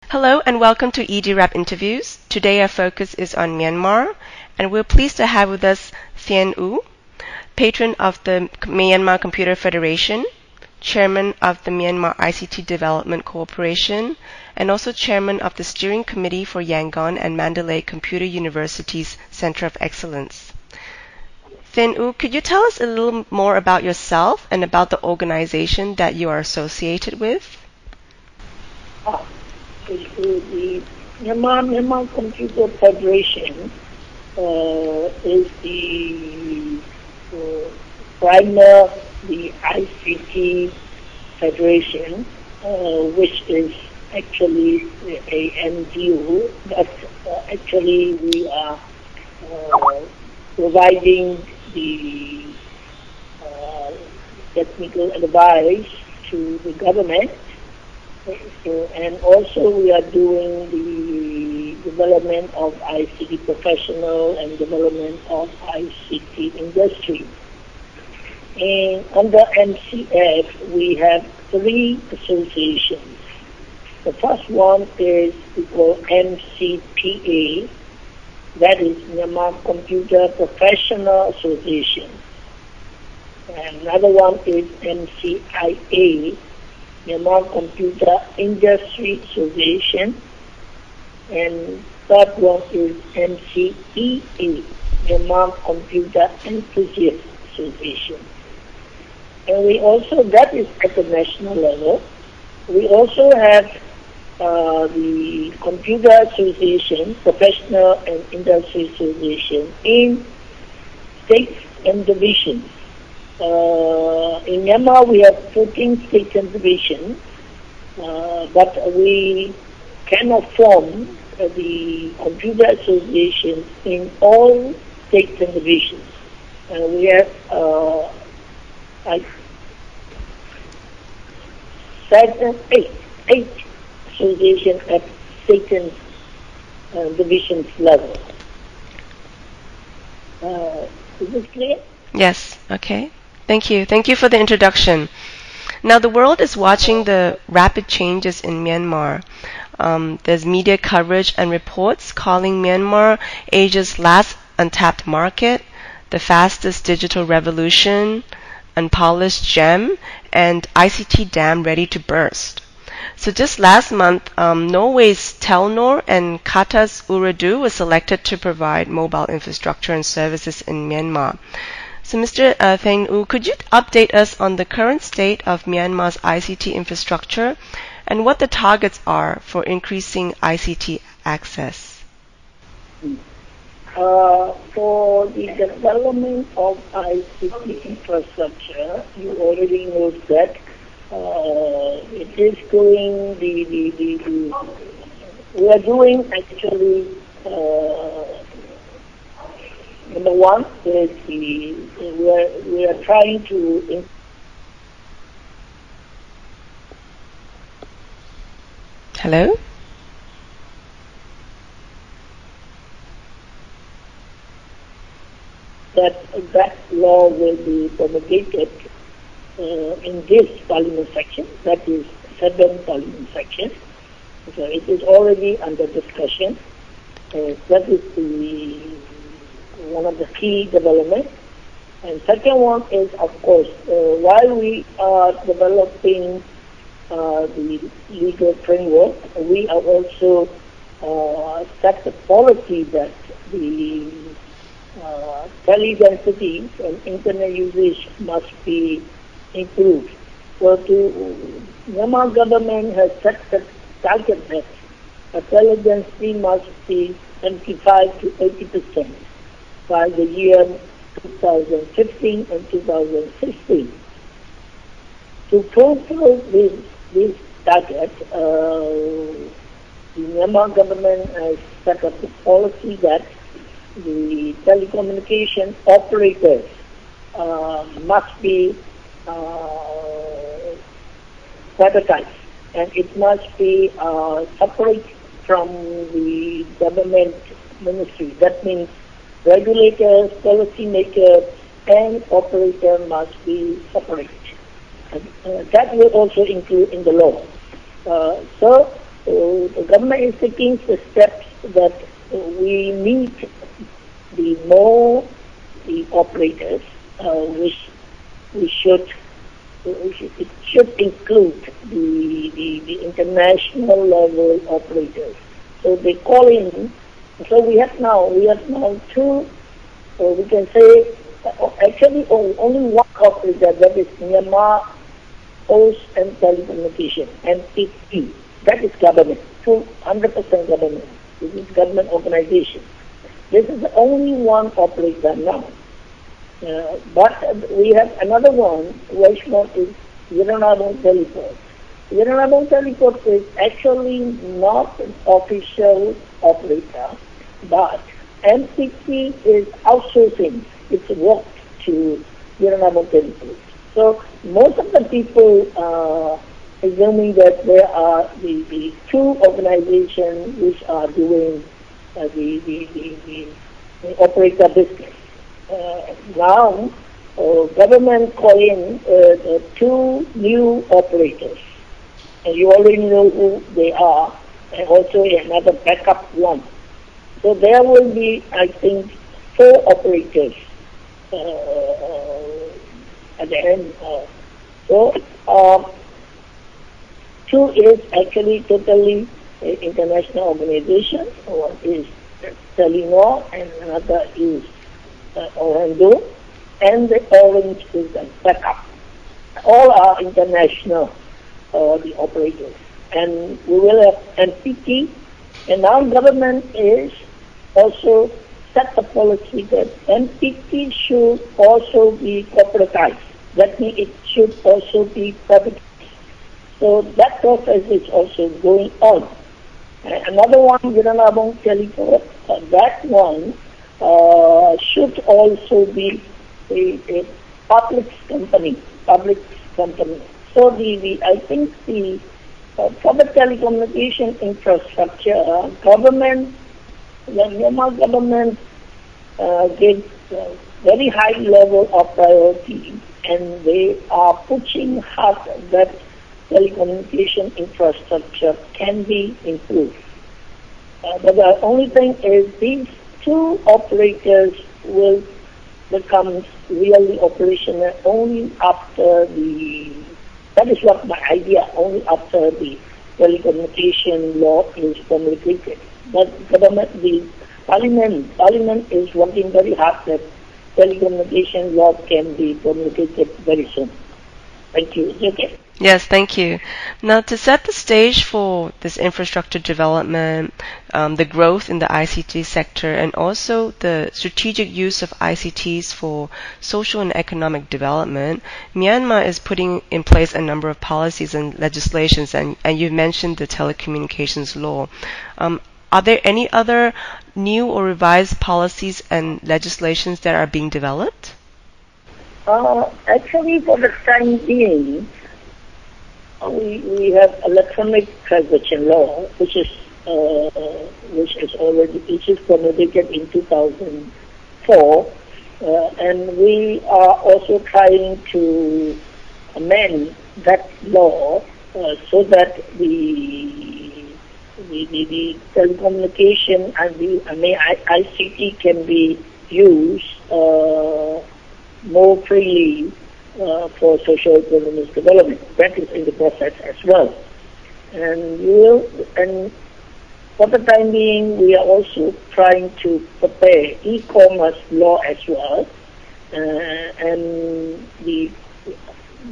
Hello and welcome to e-DIRAP interviews. Today our focus is on Myanmar, and we're pleased to have with us Thein Oo, patron of the Myanmar Computer Federation, chairman of the Myanmar ICT Development Corporation, and also chairman of the steering committee for Yangon and Mandalay Computer University's Center of Excellence. Thein Oo, could you tell us a little more about yourself and about the organization that you are associated with? The Myanmar Computer Federation is the the ICT Federation, which is actually a NGO, but actually we are providing the technical advice to the government. And also we are doing the development of ICT professional and development of ICT industry. And under MCF, we have 3 associations. The first one is we call MCPA, that is Myanmar Computer Professional Association. And another one is MCIA, Myanmar Computer Industry Association, and third one is MCEA, Myanmar Computer Enthusiast Association. And we also, that is at the national level, we also have the Computer Association, Professional and Industry Association in states and divisions. In Myanmar, we have 14 states and divisions, but we cannot form the computer associations in all states and divisions. We have 8 associations at state and divisions level. Is this clear? Yes, okay. Thank you. Thank you for the introduction. Now, the world is watching the rapid changes in Myanmar. There's media coverage and reports calling Myanmar Asia's last untapped market, the fastest digital revolution, unpolished gem, and ICT dam ready to burst. So just last month, Norway's Telenor and Qatar's Ooredoo were selected to provide mobile infrastructure and services in Myanmar. So Mr. Thein Oo, could you update us on the current state of Myanmar's ICT infrastructure and what the targets are for increasing ICT access? For the development of ICT infrastructure, you already know that it is going, we are doing actually number one is we are trying to Hello? that law will be promulgated in this parliament section, that is 7th parliament section. So it is already under discussion. That is one of the key developments. And second one is, of course, while we are developing the legal framework, we are also set the policy that the tele-densities and internet usage must be improved. So Myanmar government has set the target that a tele-density must be 75 to 80% by the year 2015 and 2016. To fulfill this target, the Myanmar government has set up a policy that the telecommunication operators must be privatized, and it must be separate from the government ministry. That means regulators, policy makers, and operator must be separate. That will also include in the law. So So the government is taking the steps that we need the operators, which it should include the international level operators. So they call in. So we have now two, or we can say actually only one operator, that is Myanmar Posts and Telecommunications, MPT. That is government, 100% government. This is government organization. This is the only one operator now. But we have another one, which one is Yatanarporn Teleport. Yatanarporn Teleport is actually not an official operator, but MPT is outsourcing its work to Yatanarporn Teleport. So most of the people are assuming that there are the two organizations which are doing the operator business. Now, government calling two new operators, and you already know who they are, and also another backup one. So there will be, I think, 4 operators at the end. So 2 is actually totally international organization. One is Thein Oo and another is Orlando, and the orange is the backup. All are international, the operators. And we will have MPT, and now government is also set a policy that MPT should also be corporatized. That means it should also be privatized. So that process is also going on. Another one, Yatanarporn Teleport, that one should also be a public company. So I think for the telecommunication infrastructure, the Myanmar government gives very high level of priority, and they are pushing hard that telecommunication infrastructure can be improved. But the only thing is these 2 operators will become really operational only after that is what my idea, only after the telecommunication law is promulgated. But the parliament is working very hard that telecommunication law can be promulgated very soon. Thank you. Is it okay? Yes, thank you. Now, to set the stage for this infrastructure development, the growth in the ICT sector, and also the strategic use of ICTs for social and economic development, Myanmar is putting in place a number of policies and legislations, and you mentioned the telecommunications law. Are there any other new or revised policies and legislations that are being developed? Actually, for the time being, we have electronic transaction law, which is promulgated in 2004, and we are also trying to amend that law so that the telecommunication and the ICT can be used more freely for socio-economic development. That is in the process as well. And for the time being, we are also trying to prepare e-commerce law as well. And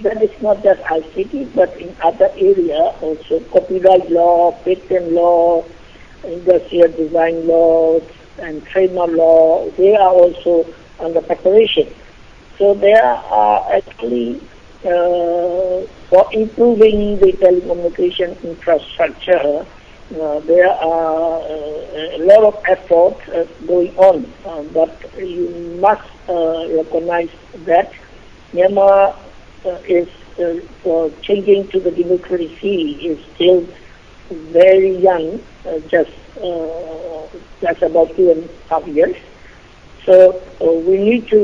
that is not just ICT, but in other areas also, copyright law, patent law, industrial design laws, and trademark law, they are also under preparation. So there are actually, for improving the telecommunication infrastructure, there are a lot of efforts going on. But you must recognize that Myanmar is for changing to the democracy is still very young, just about 2.5 years. So we need to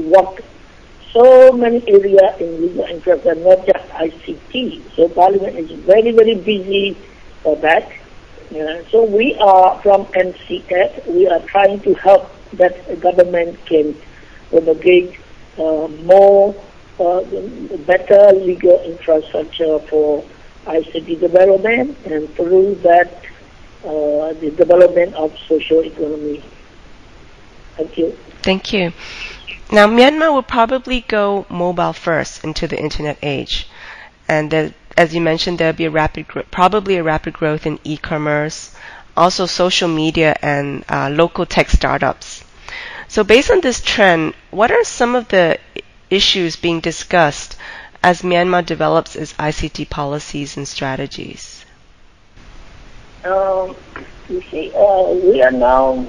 work so many areas in legal infrastructure, not just ICT. So Parliament is very, very busy for that. So we are from MCF, we are trying to help that the government can promulgate more better legal infrastructure for ICT development, and through that the development of social economy. Thank you. Thank you. Now, Myanmar will probably go mobile first into the internet age, and as you mentioned, there'll be probably a rapid growth in e-commerce, also social media and local tech startups. So, based on this trend, what are some of the issues being discussed as Myanmar develops its ICT policies and strategies? You see, we are now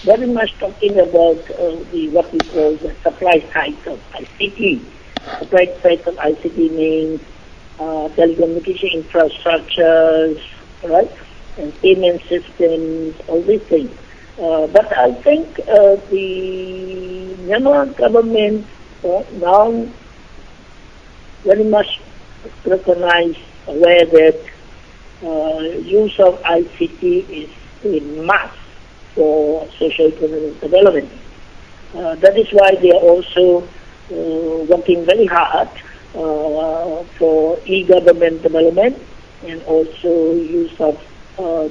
very much talking about what we call the supply side of ICT. Supply side of ICT means telecommunication infrastructures, right, and payment systems, all these things. But I think the Myanmar government now very much aware that use of ICT is a must for socio-economic development. That is why they are also working very hard for e-government development and also use of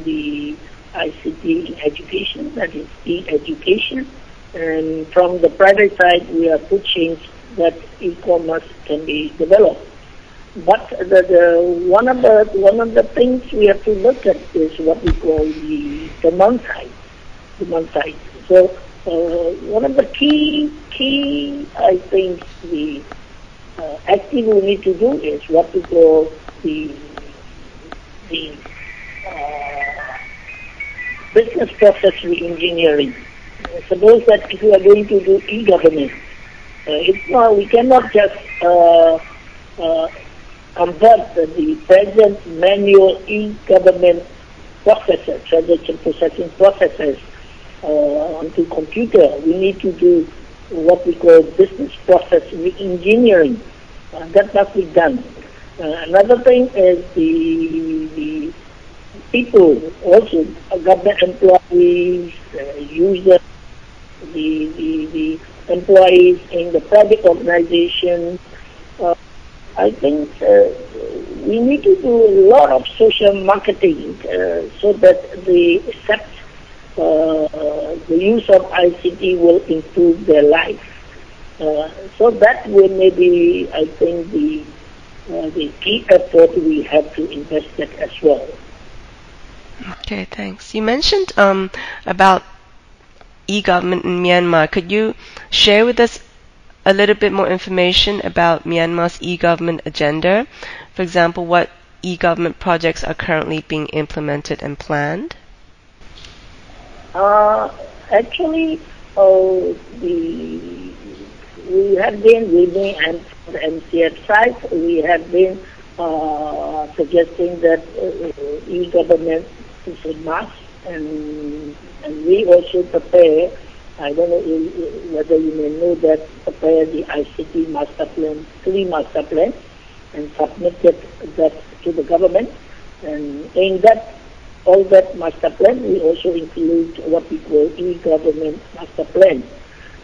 the ICT in education, that is e-education. And from the private side, we are pushing that e-commerce can be developed. But one of the things we have to look at is what we call the demand side. So one of the key I think the activity we need to do is what we call the business process re-engineering. Suppose that if we are going to do e-government, we cannot just convert the present manual e-government processes, transaction processing processes, onto computer. We need to do what we call business process re-engineering. That must be done. Another thing is the people, also government employees, users, the employees in the private organizations. I think we need to do a lot of social marketing so that they accept the use of ICT will improve their life. So that will maybe, I think, the key effort we have to invest in as well. Okay, thanks. You mentioned about e-government in Myanmar. Could you share with us a little bit more information about Myanmar's e-government agenda? For example, what e-government projects are currently being implemented and planned? Actually, we have been reading, and from the MCF side, we have been suggesting that e-government is a must, and we also prepare. I don't know whether you may know that prepare the ICT master plan, 3 master plans, and submitted that to the government. And in that, all that master plan, we also include what we call e-government master plan.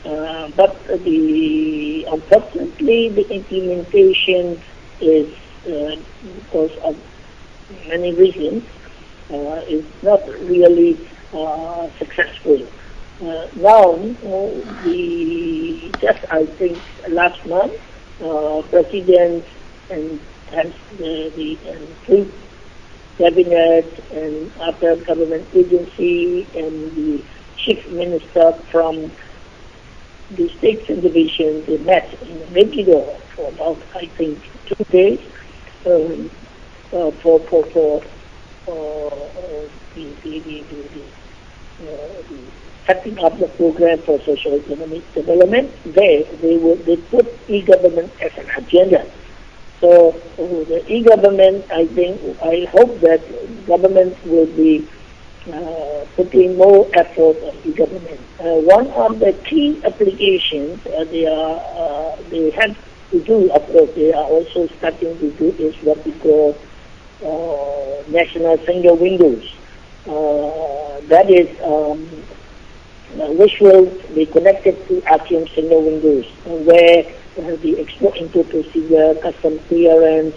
But unfortunately, the implementation is, because of many reasons, is not really successful. Now, I think last month, President and the three cabinet and other government agency and the chief minister from the states and divisions, they met in Megiddo for about, I think, 2 days for the setting up the program for social economic development. They put e-government as an agenda. So the e-government, I hope that government will be putting more effort on e-government. One of the key applications they have to do, of course, they are also starting to do is what we call national single windows. That is, which will be connected to ASEAN single windows, where the export-import procedure, custom clearance,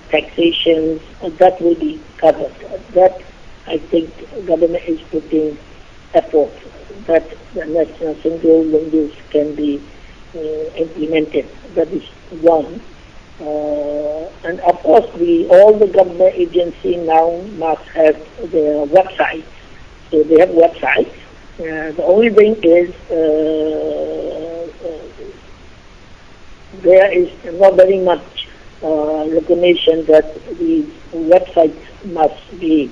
taxation, that will be covered. That, I think, government is putting effort that the national single windows can be implemented. That is one. And of course, all the government agencies now must have their websites. So they have websites. The only thing is there is not very much recognition that the websites must be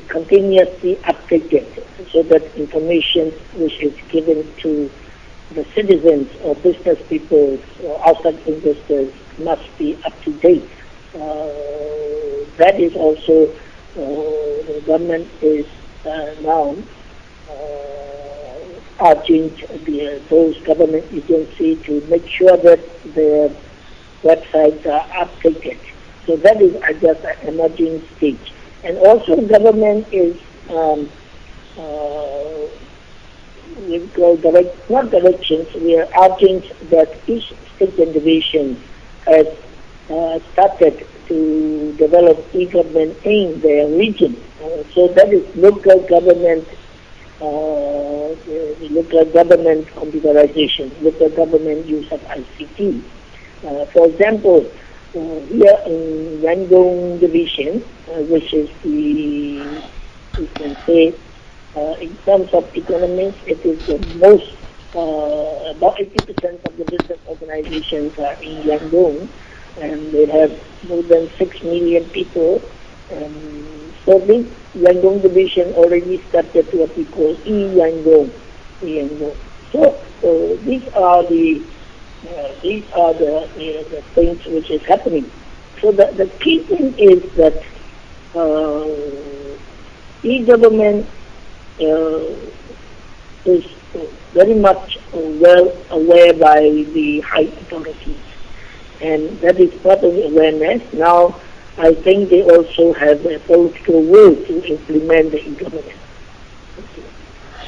continuously updated, so that information which is given to the citizens or business people or outside investors must be up to date. That is also the government is now urging those government agencies to make sure that their websites are updated. So that is just an emerging stage. And also government is not directions, we are urging that each state and division has started to develop e-government in their region. So that is local government, the local government computerization, local government use of ICT. For example, here in Yangon division, which is you can say, in terms of economics, it is the most, about 80% of the business organizations are in Yangon, and they have more than 6 million people. So this Yangon division already started what we call e-Yangon. So these are the things which is happening. So the key thing is that e-government is very much well aware by the high authorities, and that is part of the awareness. Now, I think they also have a political will to implement the e-government.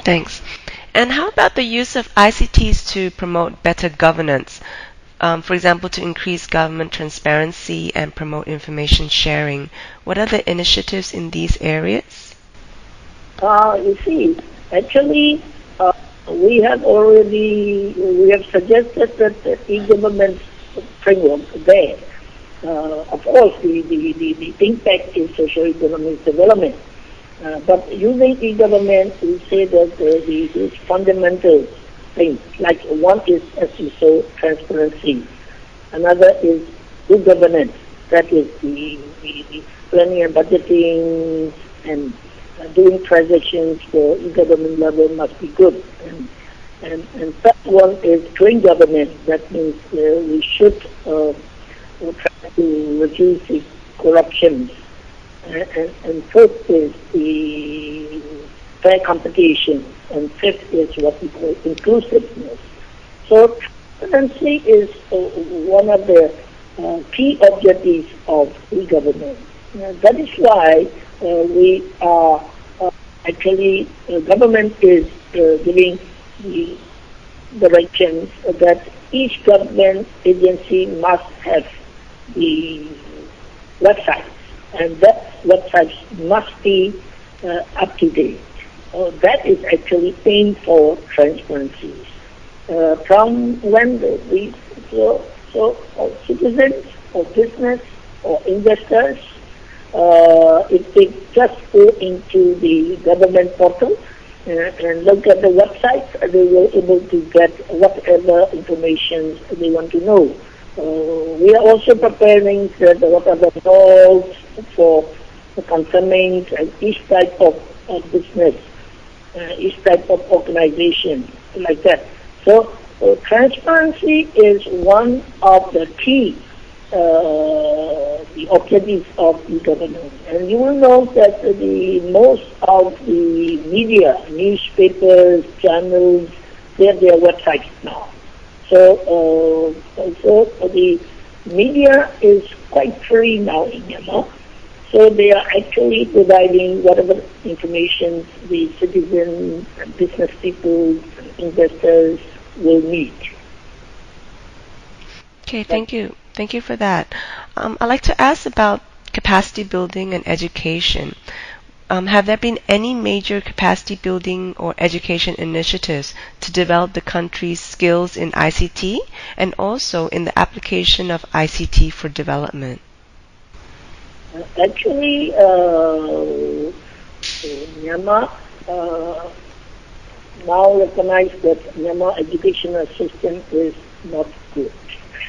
Thanks. And how about the use of ICTs to promote better governance? For example, to increase government transparency and promote information sharing. What are the initiatives in these areas? You see, actually, we have suggested that the e-government framework there. Of course, the impact is socio-economic development. But using e-government, we say that these fundamental things, like one is, as you saw, transparency. Another is good governance. That is the planning and budgeting and doing transactions for e-government level must be good. And third one is clean government. That means we should try to reduce the corruption. And fourth is the fair competition, and fifth is what we call inclusiveness. So transparency is one of the key objectives of e-government. That is why we are actually, government is giving the directions that each government agency must have the website, and that website must be up to date. That is actually aimed for transparency. From when citizens or business or investors, if they just go into the government portal and look at the website, they will be able to get whatever information they want to know. We are also preparing what are the laws for concerning each type of business, each type of organization, like that. So transparency is one of the key the objectives of e-government. And you will know that most of the media, newspapers, channels, they have their websites now. So the media is quite free now in Myanmar. So they are actually providing whatever information the citizens, business people, investors will need. Okay, thank you. Thank you for that. I'd like to ask about capacity building and education. Have there been any major capacity building or education initiatives to develop the country's skills in ICT and also in the application of ICT for development? Actually, Myanmar now recognize that Myanmar educational system is not good.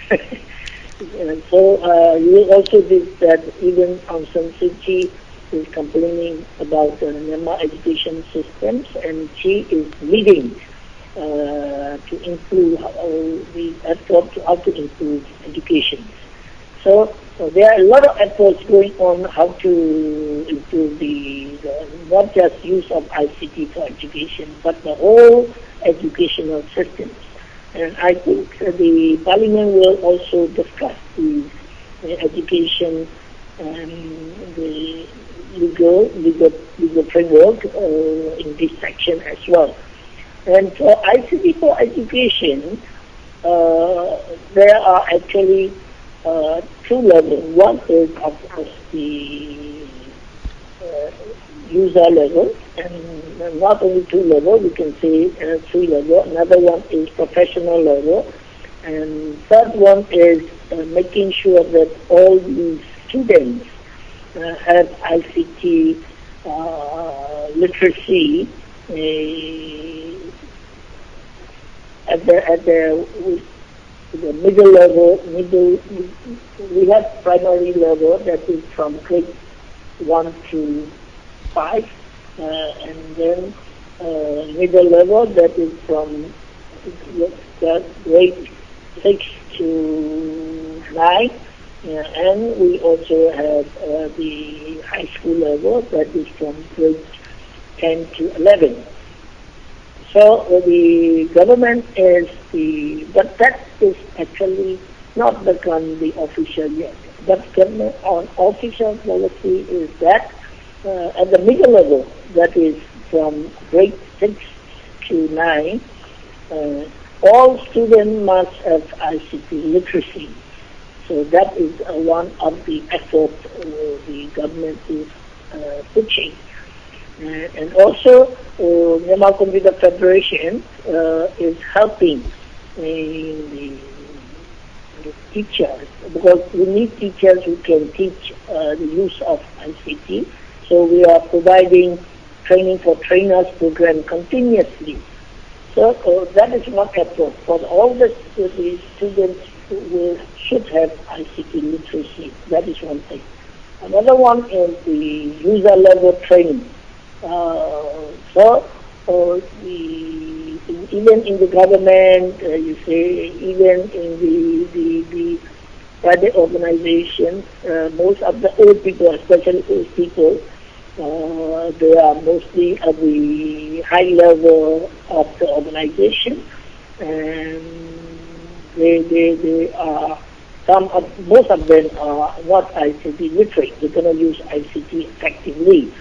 And so you will also did that even Aung San Suu Kyi is complaining about the Myanmar education systems, and she is leading to improve the effort to how to improve education. So there are a lot of efforts going on how to improve the not just use of ICT for education, but the whole educational systems. And I think the Parliament will also discuss the education and the legal framework in this section as well. And for ICT for education, there are actually two levels. One is, of course, the user level, and not only two levels, we can say three levels. Another one is professional level, and third one is making sure that all the students have ICT literacy at the middle level. We have primary level that is from grade 1 to 5, and then middle level that is from grade 6 to 9. And we also have the high school level that is from grade 10 to 11. So the government but that is actually not become the official yet. But government on official policy is that at the middle level, that is from grade 6 to 9, all students must have ICT literacy. So that is one of the efforts the government is pushing. And also, Myanmar Computer Federation is helping the teachers, because we need teachers who can teach the use of ICT. So we are providing training for trainers program continuously. So that is one effort. For all the students should have ICT literacy. That is one thing. Another one is the user level training. Even in the government, you say, even in the private organizations, most of the old people, especially old people, they are mostly at the high level of the organization, and they are most of them are not ICT literate. They're going to use ICT effectively.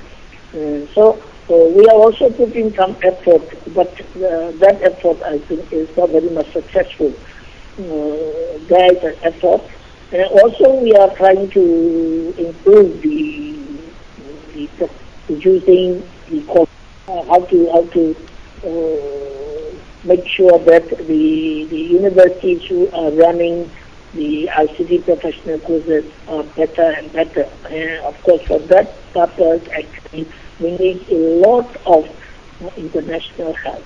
So we are also putting some effort, but that effort, I think, is not very much successful. There is an effort, and also we are trying to improve using the how to make sure that the universities who are running the ICT professional courses are better and better. And of course, for that purpose, actually, we need a lot of international help.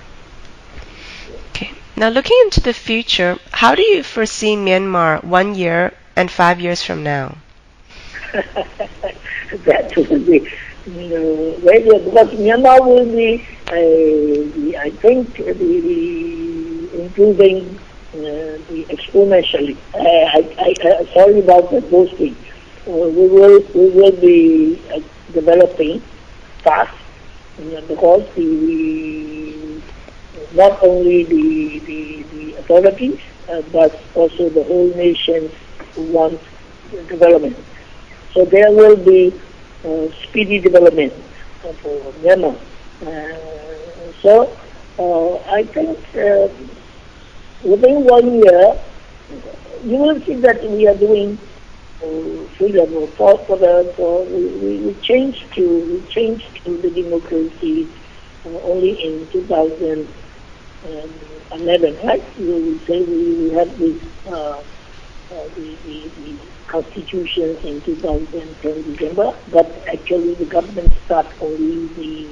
Okay. Now, looking into the future, how do you foresee Myanmar 1 year and 5 years from now? That will be very good, because Myanmar will be, I think, improving exponentially. Sorry about the boasting. We will be developing fast, because not only the authorities, but also the whole nation want development. So there will be speedy development for Myanmar. So I think within 1 year, you will see that we are doing freedom. We changed to the democracy only in 2011, right? We say we had this the constitutions in 2010 December, but actually the government started only the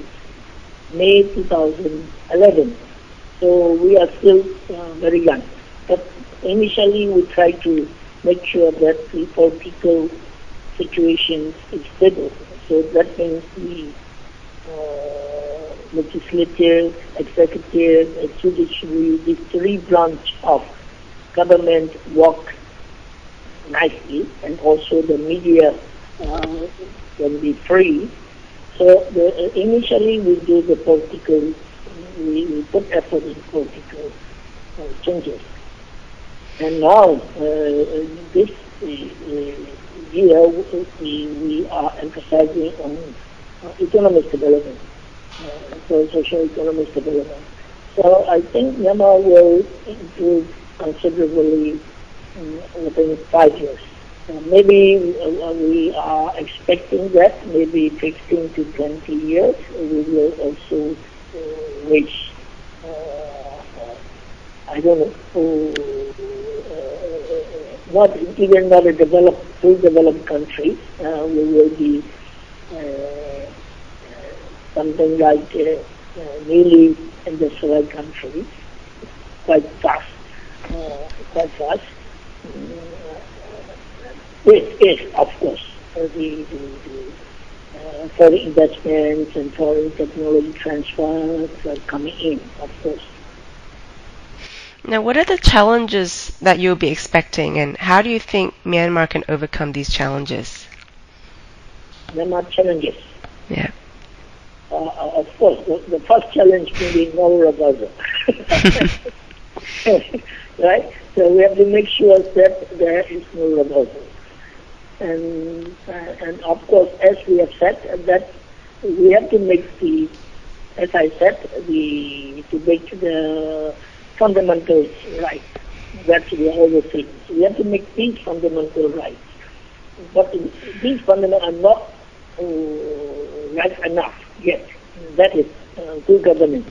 May 2011. So we are still very young. But initially we try to make sure that the political situation is stable. So that means the legislative, executive, and judiciary, the three branches of government work nicely, and also the media can be free. So initially we do the political, we put effort in political changes. And now this year we are emphasizing on economic development, so socio-economic development. So I think Myanmar will improve considerably within 5 years. Maybe we are expecting that maybe 15 to 20 years we will also reach, I don't know, not a fully developed country. We will be something like newly industrialized country, quite fast. If of course, the foreign investments and foreign technology transfers are coming in, of course. Now, what are the challenges that you'll be expecting, and how do you think Myanmar can overcome these challenges? Myanmar challenges. Yeah. Of course, the first challenge will be no reversal. Right? So we have to make sure that there is no reversal. And of course, as we have said, that we have to make as I said, to make the fundamentals right. That's the other thing. We have to make these fundamental rights. But these fundamentals are not right enough yet. That is good governance.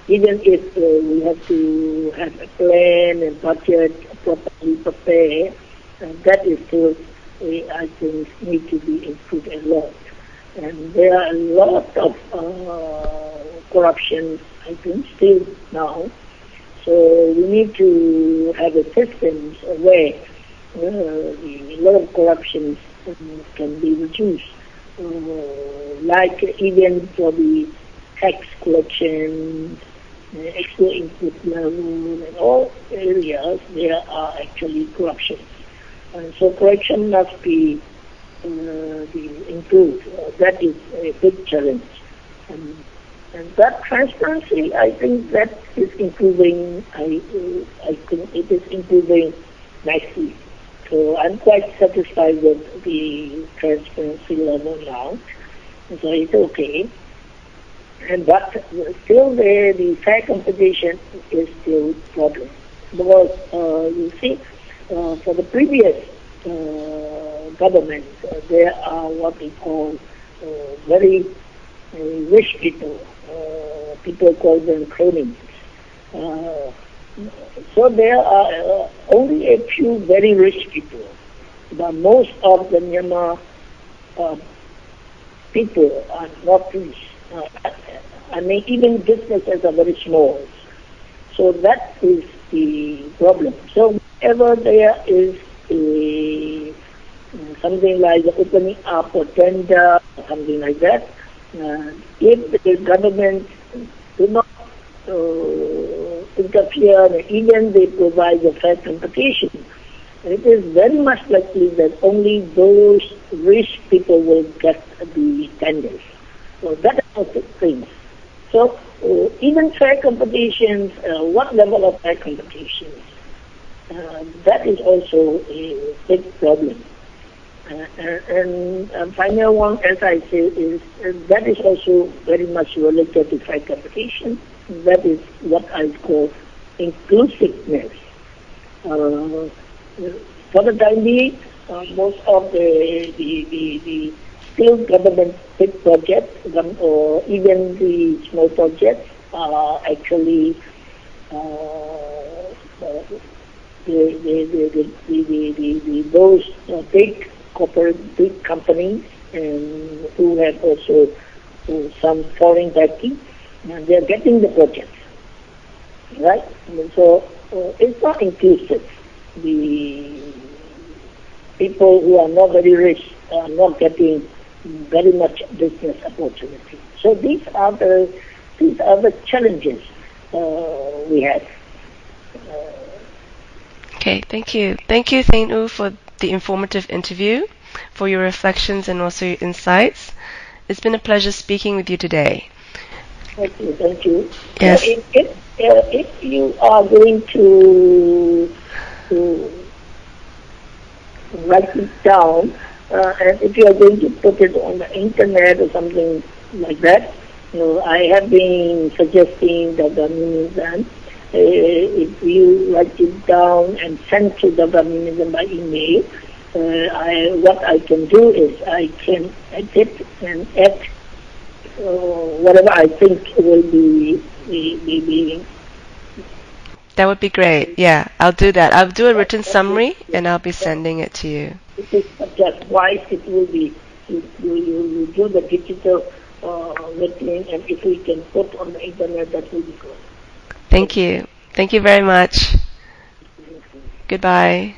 Even if we have to have a plan and budget properly prepared, that is still, I think, need to be improved a lot. And there are a lot of corruption, I think, still now. So we need to have a system where a lot of corruption can be reduced. Like even for the tax collection, export input level, and all areas, there are actually corruptions. And so corruption must be improved. That is a big challenge. And that transparency, I think that is improving. I think it is improving nicely. So I'm quite satisfied with the transparency level now. So it's okay. But still the fair competition is still a problem. Because you see, for the previous government, there are what we call very rich people. People call them cronies. So there are only a few very rich people. But most of the Myanmar people are not rich. I mean, even businesses are very small. So that is the problem. So whenever there is something like opening up or tender, something like that, if the government do not interfere, even they provide a fair competition, it is very much likely that only those rich people will get the tenders. So that are the things. So even fair competitions, what level of fair competitions? That is also a big problem. And final one, as I say, is that is also very much related to fair competition. That is what I call inclusiveness. For the time being, most of the still government big projects or even the small projects are actually those big corporate, big companies, and who have also some foreign backing, and they are getting the projects, right? And so it's not inclusive. The people who are not very rich are not getting very much business opportunity. So these are the challenges we have. Okay, thank you. Thank you, Thein Oo, for the informative interview, for your reflections and also your insights. It's been a pleasure speaking with you today. Thank you. Thank you. Yes. If you are going to write it down, and if you are going to put it on the internet or something like that, I have been suggesting that the minister, if you write it down and send to the minister by email, what I can do is I can edit and add whatever I think will be. That would be great. Yeah, I'll do that. I'll do a written summary and I'll be sending it to you. It is subject-wise. It will be you do the digital written, and if we can put on the internet, that will be good. Thank you. Thank you very much. Goodbye.